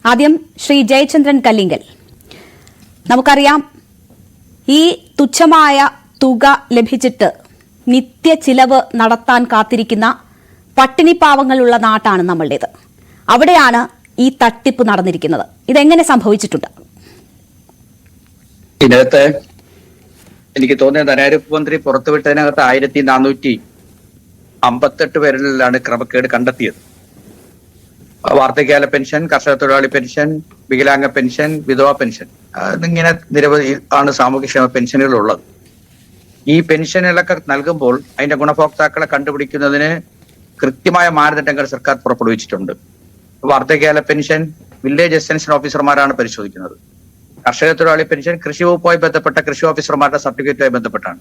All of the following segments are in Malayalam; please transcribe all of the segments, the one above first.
ആദ്യം ശ്രീ ജയചന്ദ്രൻ കല്ലിങ്കൽ, നമുക്കറിയാം ഈ തുച്ഛമായ തുക ലഭിച്ചിട്ട് നിത്യ ചിലവ് നടത്താൻ കാത്തിരിക്കുന്ന പട്ടിണിപ്പാവങ്ങളുള്ള നാട്ടാണ് നമ്മളുടേത്. അവിടെയാണ് ഈ തട്ടിപ്പ് നടന്നിരിക്കുന്നത്. ഇതെങ്ങനെ സംഭവിച്ചിട്ടുണ്ട്? ഇതിനകത്ത് എനിക്ക് തോന്നിയത് ധനകാര്യ മന്ത്രി പുറത്തുവിട്ടതിനകത്ത് 1458 പേരിലാണ് ക്രമക്കേട് കണ്ടെത്തിയത്. വാർദ്ധക്യകാല പെൻഷൻ, കർഷക തൊഴിലാളി പെൻഷൻ, വികലാംഗ പെൻഷൻ, വിധവാ പെൻഷൻ, ഇങ്ങനെ നിരവധി ആണ് സാമൂഹ്യക്ഷേമ പെൻഷനുകൾ ഉള്ളത്. ഈ പെൻഷനുകളൊക്കെ നൽകുമ്പോൾ അതിന്റെ ഗുണഭോക്താക്കളെ കണ്ടുപിടിക്കുന്നതിന് കൃത്യമായ മാനദണ്ഡങ്ങൾ സർക്കാർ പുറപ്പെടുവിച്ചിട്ടുണ്ട്. വാർദ്ധക്യകാല പെൻഷൻ വില്ലേജ് എക്സ്റ്റൻഷൻ ഓഫീസർമാരാണ് പരിശോധിക്കുന്നത്. കർഷക തൊഴിലാളി പെൻഷൻ കൃഷി വകുപ്പുമായി ബന്ധപ്പെട്ട കൃഷി ഓഫീസർമാരുടെ സർട്ടിഫിക്കറ്റുമായി ബന്ധപ്പെട്ടാണ്.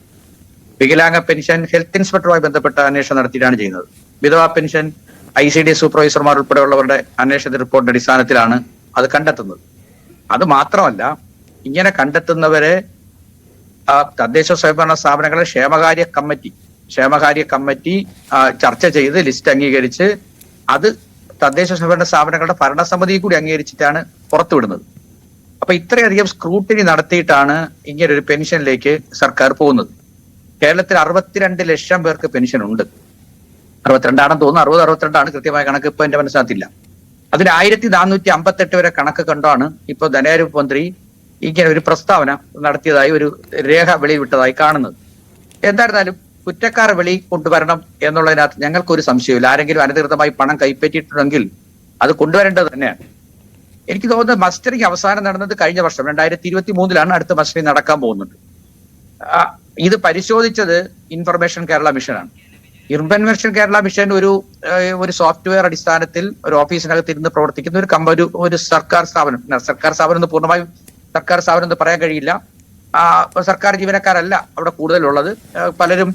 വികലാംഗ പെൻഷൻ ഹെൽത്ത് ഇൻസ്പെക്ടറുമായി ബന്ധപ്പെട്ട അന്വേഷണം നടത്തിയിട്ടാണ് ചെയ്യുന്നത്. വിധവാ പെൻഷൻ ICD സൂപ്പർവൈസർമാർ ഉൾപ്പെടെയുള്ളവരുടെ അന്വേഷണ റിപ്പോർട്ടിന്റെ അടിസ്ഥാനത്തിലാണ് അത് കണ്ടെത്തുന്നത്. അത് മാത്രമല്ല, ഇങ്ങനെ കണ്ടെത്തുന്നവരെ തദ്ദേശ സ്വയംഭരണ സ്ഥാപനങ്ങളുടെ ക്ഷേമകാര്യ കമ്മിറ്റി ചർച്ച ചെയ്ത് ലിസ്റ്റ് അംഗീകരിച്ച് അത് തദ്ദേശ സ്വയംഭരണ സ്ഥാപനങ്ങളുടെ ഭരണസമിതി കൂടി അംഗീകരിച്ചിട്ടാണ് പുറത്തുവിടുന്നത്. അപ്പൊ ഇത്രയധികം സ്ക്രൂട്ടിനി നടത്തിയിട്ടാണ് ഇങ്ങനെ ഒരു പെൻഷനിലേക്ക് സർക്കാർ പോകുന്നത്. കേരളത്തിൽ 62 ലക്ഷം പേർക്ക് പെൻഷൻ ഉണ്ട്. 62 ആണെന്ന് തോന്നുന്നു, 62 കൃത്യമായ കണക്ക് ഇപ്പൊ എന്റെ മനസ്സിലാകത്തില്ല. അതിൽ 1458 വരെ കണക്ക് കണ്ടാണ് ഇപ്പൊ ധനകാര്യ മന്ത്രി ഇങ്ങനെ ഒരു പ്രസ്താവന നടത്തിയതായി ഒരു രേഖ വെളിവിട്ടതായി കാണുന്നത്. എന്തായിരുന്നാലും കുറ്റക്കാരെ വെളി കൊണ്ടുവരണം എന്നുള്ളതിനകത്ത് ഞങ്ങൾക്കൊരു സംശയമില്ല. ആരെങ്കിലും അനധികൃതമായി പണം കൈപ്പറ്റിയിട്ടുണ്ടെങ്കിൽ അത് കൊണ്ടുവരേണ്ടത് തന്നെയാണ്. എനിക്ക് തോന്നുന്നത് മസ്റ്ററിംഗ് അവസാനം നടന്നത് കഴിഞ്ഞ വർഷം 2023 അടുത്ത മസ്റ്ററിംഗ് നടക്കാൻ പോകുന്നുണ്ട്. ഇത് പരിശോധിച്ചത് ഇൻഫർമേഷൻ കേരള മിഷനാണ്. ഇൻഫർമേഷൻ കേരള മിഷൻ ഒരു സോഫ്റ്റ്വെയർ അടിസ്ഥാനത്തിൽ ഒരു ഓഫീസിനകത്ത് ഇരുന്ന് പ്രവർത്തിക്കുന്ന ഒരു സർക്കാർ സ്ഥാപനം എന്ന് പൂർണ്ണമായും സർക്കാർ സ്ഥാപനം എന്ന് പറയാൻ കഴിയില്ല. സർക്കാർ ജീവനക്കാരല്ല അവിടെ കൂടുതലുള്ളത്, പലരും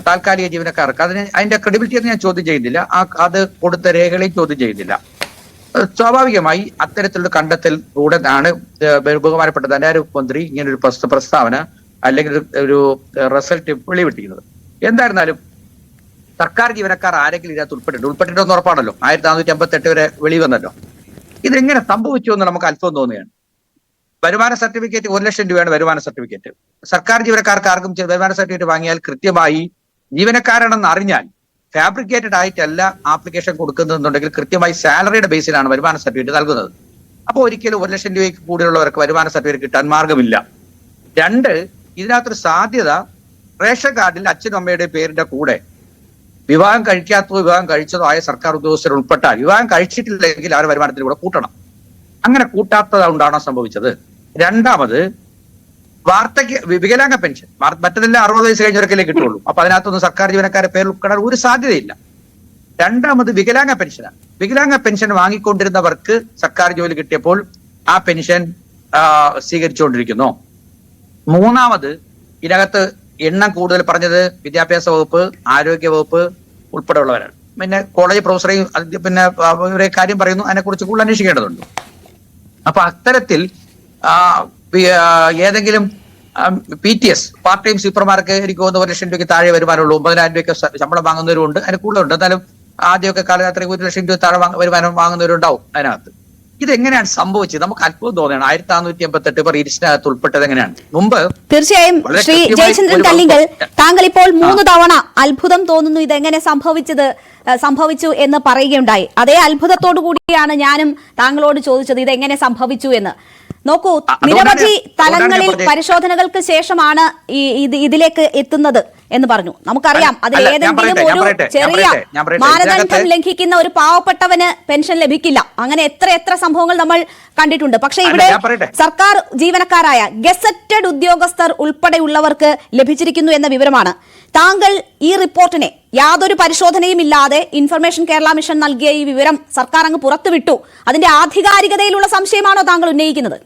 താൽക്കാലിക ജീവനക്കാർക്ക്. അതിന്റെ ക്രെഡിബിലിറ്റി ഒന്നും ഞാൻ ചോദ്യം ചെയ്യുന്നില്ല, അത് കൊടുത്ത രേഖകളെയും ചോദ്യം ചെയ്യുന്നില്ല. സ്വാഭാവികമായി അത്തരത്തിലുള്ള കണ്ടെത്തലിലൂടെ ആണ് ബഹുമാനപ്പെട്ട ധനകാര്യ മന്ത്രി ഇങ്ങനെ ഒരു പ്രസ്താവന അല്ലെങ്കിൽ ഒരു റിസൾട്ട് വെളിവിട്ടിരിക്കുന്നത്. എന്തായിരുന്നാലും സർക്കാർ ജീവനക്കാർ ആരെങ്കിലും ഇതിനകത്ത് ഉൾപ്പെട്ടിട്ടുണ്ടെന്ന് ഉറപ്പാണല്ലോ. 1458 വരെ വെളി വന്നല്ലോ. ഇതെങ്ങനെ സംഭവിച്ചു എന്ന് നമുക്ക് അത്ഭുതം തോന്നുകയാണ്. വരുമാന സർട്ടിഫിക്കറ്റ് 1 ലക്ഷം രൂപയാണ് വരുമാന സർട്ടിഫിക്കറ്റ്. സർക്കാർ ജീവനക്കാർക്ക് ആർക്കും വരുമാന സർട്ടിഫിക്കറ്റ് വാങ്ങിയാൽ കൃത്യമായി ജീവനക്കാരാണെന്ന് അറിഞ്ഞാൽ ഫാബ്രിക്കേറ്റഡ് ആയിട്ടല്ല ആപ്ലിക്കേഷൻ കൊടുക്കുന്നതെന്നുണ്ടെങ്കിൽ കൃത്യമായി സാലറിയുടെ ബേസിലാണ് വരുമാന സർട്ടിഫിക്കറ്റ് നൽകുന്നത്. അപ്പോൾ ഒരിക്കലും 1 ലക്ഷം രൂപയ്ക്ക് കൂടിയുള്ളവർക്ക് വരുമാന സർട്ടിഫിക്കറ്റ് കിട്ടാൻ മാർഗമില്ല. 2, ഇതിനകത്തൊരു സാധ്യത റേഷൻ കാർഡിൽ അച്ഛനും അമ്മയുടെ പേരിന്റെ കൂടെ വിവാഹം കഴിക്കാത്തതോ വിവാഹം കഴിച്ചതോ ആയ സർക്കാർ ഉദ്യോഗസ്ഥർ ഉൾപ്പെട്ടാൽ വിവാഹം കഴിച്ചിട്ടില്ലെങ്കിൽ അവരുടെ വരുമാനത്തിൽ കൂടെ കൂട്ടണം. അങ്ങനെ കൂട്ടാത്തതുകൊണ്ടാണോ സംഭവിച്ചത്? 2, വികലാംഗ പെൻഷൻ മറ്റതെല്ലാം 60 വയസ്സ് കഴിഞ്ഞവരൊക്കെ കിട്ടുള്ളൂ. അപ്പൊ അതിനകത്തൊന്നും സർക്കാർ ജീവനക്കാരെ പേരിൽ ഉൾപ്പെടാൻ ഒരു സാധ്യതയില്ല. 2, വികലാംഗ പെൻഷനാണ്. വികലാംഗ പെൻഷൻ വാങ്ങിക്കൊണ്ടിരുന്നവർക്ക് സർക്കാർ ജോലി കിട്ടിയപ്പോൾ ആ പെൻഷൻ സ്വീകരിച്ചുകൊണ്ടിരിക്കുന്നു. 3, ഇതിനകത്ത് എണ്ണം കൂടുതൽ പറഞ്ഞത് വിദ്യാഭ്യാസ വകുപ്പ്, ആരോഗ്യ വകുപ്പ് ഉൾപ്പെടെയുള്ളവരാണ്. പിന്നെ കോളേജ് പ്രൊഫസറേയും പിന്നെ ഇവരെ കാര്യം പറയുന്നു, അതിനെക്കുറിച്ച് കൂടുതൽ അന്വേഷിക്കേണ്ടതുണ്ട്. അപ്പൊ അത്തരത്തിൽ ഏതെങ്കിലും PTS പാർട്ട് ടൈം സ്വീപ്പർമാർക്ക് എനിക്ക് തോന്നുന്നു 1 ലക്ഷം രൂപയ്ക്ക് താഴെ വരുമാനമുള്ളൂ. 9000 രൂപയ്ക്ക് ശമ്പളം വാങ്ങുന്നവരുണ്ട്, അതിന് കൂടുതലുണ്ട്. എന്നാലും ആദ്യമൊക്കെ കാലഘട്ടത്തിൽ 1 ലക്ഷം രൂപ താഴെ വരുമാനം വാങ്ങുന്നവരുണ്ടാവും അതിനകത്ത്. ഇതെങ്ങനെയാണ് സംഭവിച്ചത്? നമുക്ക് അത്ഭുതം തോന്നുകയാണ്. 1458 പേർ ഇതിനകത്ത് ഉൾപ്പെട്ടത് എങ്ങനെയാണ്? മുമ്പ് തീർച്ചയായും ശ്രീ ജയചന്ദ്രൻ കല്ലിങ്കൽ, താങ്കൾ ഇപ്പോൾ 3 തവണ അത്ഭുതം തോന്നുന്നു ഇതെങ്ങനെ സംഭവിച്ചു എന്ന് പറയുകയുണ്ടായി. അതേ അത്ഭുതത്തോടു കൂടിയാണ് ഞാനും താങ്കളോട് ചോദിച്ചത് ഇതെങ്ങനെ സംഭവിച്ചു എന്ന്. നോക്കൂ, നിരവധി തലങ്ങളിൽ പരിശോധനകൾക്ക് ശേഷമാണ് ഇതിലേക്ക് എത്തുന്നത് എന്ന് പറഞ്ഞു. നമുക്കറിയാം അതിൽ ഏതെങ്കിലും ഒരു ചെറിയ മാനദണ്ഡം ലംഘിക്കുന്ന ഒരു പാവപ്പെട്ടവന് പെൻഷൻ ലഭിക്കില്ല. അങ്ങനെ എത്ര സംഭവങ്ങൾ നമ്മൾ കണ്ടിട്ടുണ്ട്. പക്ഷേ ഇവിടെ സർക്കാർ ജീവനക്കാരായ ഗസറ്റഡ് ഉദ്യോഗസ്ഥർ ഉൾപ്പെടെയുള്ളവർക്ക് ലഭിച്ചിരിക്കുന്നു എന്ന വിവരമാണ്. താങ്കൾ ഈ റിപ്പോർട്ടിനെ യാതൊരു പരിശോധനയും ഇല്ലാതെ ഇൻഫർമേഷൻ കേരള മിഷൻ നൽകിയ ഈ വിവരം സർക്കാർ അങ്ങ് പുറത്തുവിട്ടു. അതിന്റെ ആധികാരികതയിലുള്ള സംശയമാണോ താങ്കൾ ഉന്നയിക്കുന്നത്?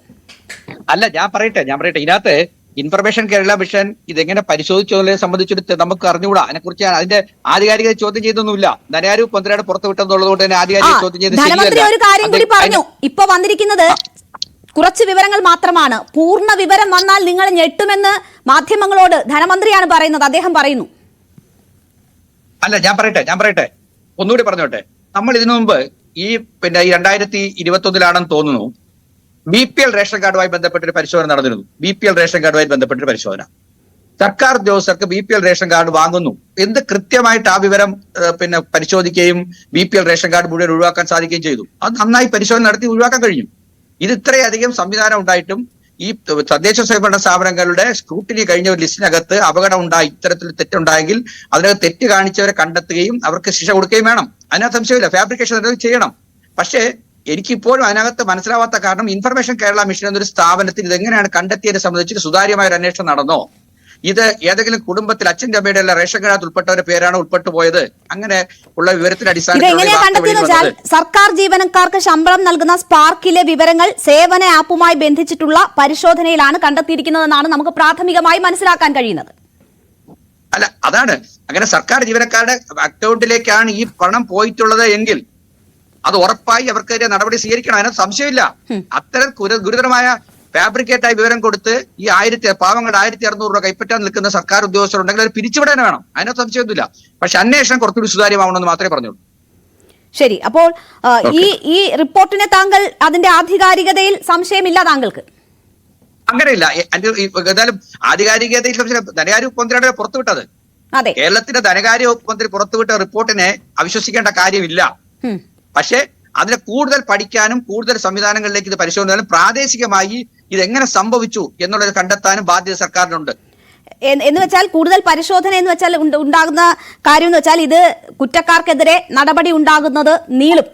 അല്ല, ഞാൻ പറയട്ടെ. ഇതിനകത്ത് ഇൻഫർമേഷൻ കേരള മിഷൻ ഇതെങ്ങനെ പരിശോധിച്ചതിനെ സംബന്ധിച്ചിട്ട് നമുക്ക് അറിഞ്ഞുകൂടാ. അതിനെക്കുറിച്ച് അതിന്റെ ആധികാരികത ചോദ്യം ചെയ്തൊന്നുമില്ല. ധനകാര്യ മന്ത്രിയുടെ പുറത്തു വിട്ടതുള്ളത് കൊണ്ട് തന്നെ ആധികാരിക ചോദ്യം ചെയ്ത് ധനമന്ത്രി ഒരു കാര്യം കൂടി പറഞ്ഞു. ഇപ്പൊ വന്നിരിക്കുന്നത് കുറച്ച് വിവരങ്ങൾ മാത്രമാണ്. പൂർണ്ണ വിവരം വന്നാൽ നിങ്ങൾ ഞെട്ടുമെന്ന് മാധ്യമങ്ങളോട് ധനമന്ത്രിയാണ് പറയുന്നത്. അദ്ദേഹം പറയുന്നു. അല്ല, ഞാൻ പറയട്ടെ ഒന്നുകൂടി പറഞ്ഞോട്ടെ. നമ്മൾ ഇതിനു മുമ്പ് ഈ 2021 തോന്നുന്നു BPL റേഷൻ കാർഡുമായി ബന്ധപ്പെട്ടൊരു പരിശോധന നടന്നിരുന്നു. BPL റേഷൻ കാർഡുമായി ബന്ധപ്പെട്ടൊരു പരിശോധന. സർക്കാർ ഉദ്യോഗസ്ഥർക്ക് BPL റേഷൻ കാർഡ് വാങ്ങുന്നു എന്ത് കൃത്യമായിട്ട് ആ വിവരം പരിശോധിക്കുകയും BPL റേഷൻ കാർഡ് മുഴുവൻ ഒഴിവാക്കാൻ സാധിക്കുകയും ചെയ്തു. അത് നന്നായി പരിശോധന നടത്തി ഒഴിവാക്കാൻ കഴിഞ്ഞു. ഇത് ഇത്രയധികം സംവിധാനം ഉണ്ടായിട്ടും ഈ തദ്ദേശ സ്വയംഭരണ സ്ഥാപനങ്ങളുടെ സ്ക്രൂട്ടിനി കഴിഞ്ഞ ഒരു ലിസ്റ്റിനകത്ത് അപകടം ഉണ്ടായി, ഇത്തരത്തിൽ തെറ്റുണ്ടായെങ്കിൽ അതിനകത്ത് തെറ്റ് കാണിച്ചവരെ കണ്ടെത്തുകയും അവർക്ക് ശിക്ഷ കൊടുക്കുകയും വേണം. അതിനകത്ത് സംശയമില്ല, ഫാബ്രിക്കേഷൻ ചെയ്യണം. പക്ഷേ എനിക്കിപ്പോഴും അതിനകത്ത് മനസ്സിലാവാത്ത കാരണം ഇൻഫർമേഷൻ കേരള മിഷൻ എന്നൊരു സ്ഥാപനത്തിൽ ഇതെങ്ങനെയാണ് കണ്ടെത്തിയതിനെ സംബന്ധിച്ച് സുതാര്യമായ ഒരു അന്വേഷണം നടന്നോ? ഇത് ഏതെങ്കിലും കുടുംബത്തിൽ അച്ഛൻ്റെ അമ്മയുടെ അല്ല റേഷൻ കാർഡ് ഉൾപ്പെട്ടവരുടെ പേരാണ് ഉൾപ്പെട്ടു പോയത്? അങ്ങനെ ഉള്ള വിവരത്തിന്റെ അടിസ്ഥാനത്തിൽ സർക്കാർ ജീവനക്കാർക്ക് ശമ്പളം നൽകുന്ന സ്പാർക്കിലെ വിവരങ്ങൾ സേവന ആപ്പുമായി ബന്ധിച്ചിട്ടുള്ള പരിശോധനയിലാണ് കണ്ടെത്തിയിരിക്കുന്നതെന്നാണ് നമുക്ക് പ്രാഥമികമായി മനസ്സിലാക്കാൻ കഴിയുന്നത്. അല്ല, അതാണ് അങ്ങനെ സർക്കാർ ജീവനക്കാരുടെ അക്കൗണ്ടിലേക്കാണ് ഈ പണം പോയിട്ടുള്ളത് എങ്കിൽ അത് ഉറപ്പായി അവർക്കെതിരെ നടപടി സ്വീകരിക്കണം. അതിനകത്ത് സംശയമില്ല. അത്തരം ഗുരുതരമായ ഫാബ്രിക്കേറ്റായി വിവരം കൊടുത്ത് ഈ പാവങ്ങളുടെ 1600 രൂപ കൈപ്പറ്റാൻ നിൽക്കുന്ന സർക്കാർ ഉദ്യോഗസ്ഥരുണ്ടെങ്കിൽ അത് പിരിച്ചുവിടാൻ വേണം. അതിനകത്ത് സംശയമൊന്നുമില്ല. പക്ഷെ അന്വേഷണം കുറച്ചുകൂടി സുതാര്യമാവണമെന്ന് മാത്രമേ പറഞ്ഞുള്ളൂ. ശരി, അപ്പോൾ ഈ റിപ്പോർട്ടിനെ താങ്കൾ അതിന്റെ ആധികാരികതയിൽ സംശയമില്ല താങ്കൾക്ക്? അങ്ങനെയില്ല. ഏതായാലും ആധികാരികതയിൽ ധനകാര്യ മന്ത്രിയുടെ പുറത്തുവിട്ടത്, കേരളത്തിന്റെ ധനകാര്യ വകുപ്പ് മന്ത്രി പുറത്തുവിട്ട റിപ്പോർട്ടിനെ അവിശ്വസിക്കേണ്ട കാര്യമില്ല. പക്ഷേ അതിനെ കൂടുതൽ പഠിക്കാനും കൂടുതൽ സംവിധാനങ്ങളിലേക്ക് ഇത് പരിശോധിക്കാനും പ്രാദേശികമായി ഇതെങ്ങനെ സംഭവിച്ചു എന്നുള്ളത് കണ്ടെത്താനും ബാധ്യത സർക്കാരിനുണ്ട്. എന്ന് വെച്ചാൽ കൂടുതൽ പരിശോധന എന്ന് വെച്ചാൽ ഉണ്ടാകുന്ന കാര്യം എന്ന് വെച്ചാൽ ഇത് കുറ്റക്കാർക്കെതിരെ നടപടി ഉണ്ടാകുന്നത് നീളും.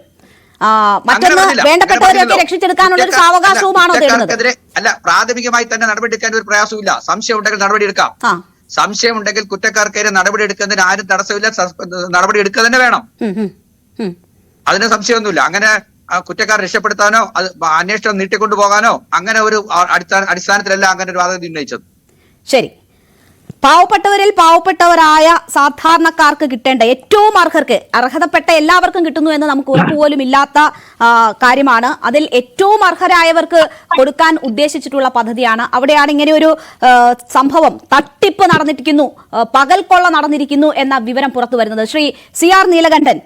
മറ്റൊന്ന് വേണ്ടപ്പെട്ടവരെയൊക്കെ രക്ഷിച്ചെടുക്കാനുള്ള ഒരു സാവകാശവുമാണോ തേടുന്നത്? അല്ല, പ്രാഥമികമായി തന്നെ നടപടി എടുക്കാൻ ഒരു പ്രയാസമില്ല. സംശയം ഉണ്ടെങ്കിൽ നടപടി എടുക്കാം. സംശയം ഉണ്ടെങ്കിൽ കുറ്റക്കാർക്കെതിരെ നടപടി എടുക്കുന്നതിന് ആരും തടസ്സമില്ല. നടപടി എടുക്കുക തന്നെ വേണം. അതിന് സംശയമൊന്നുമില്ല. അങ്ങനെ കുറ്റക്കാർ രക്ഷപ്പെടുത്താനോ അത് അന്വേഷണം നീട്ടിക്കൊണ്ടുപോകാനോ അങ്ങനെ ഒരു അടിസ്ഥാനത്തിലല്ല അങ്ങനെ ഒരു വാദഗതി ഉന്നയിച്ചത്. ശരി, പാവപ്പെട്ടവരിൽ പാവപ്പെട്ടവരായ സാധാരണക്കാർക്ക് കിട്ടേണ്ട ഏറ്റവും അർഹതപ്പെട്ട എല്ലാവർക്കും കിട്ടുന്നു എന്ന് നമുക്ക് ഉറപ്പുപോലും ഇല്ലാത്ത കാര്യമാണ്. അതിൽ ഏറ്റവും അർഹരായവർക്ക് കൊടുക്കാൻ ഉദ്ദേശിച്ചിട്ടുള്ള പദ്ധതിയാണ്. അവിടെയാണ് ഇങ്ങനെ ഒരു സംഭവം, തട്ടിപ്പ് നടന്നിരിക്കുന്നു, പകൽക്കൊള്ള നടന്നിരിക്കുന്നു എന്ന വിവരം പുറത്തു വരുന്നത്. ശ്രീ CR നീലകണ്ഠൻ,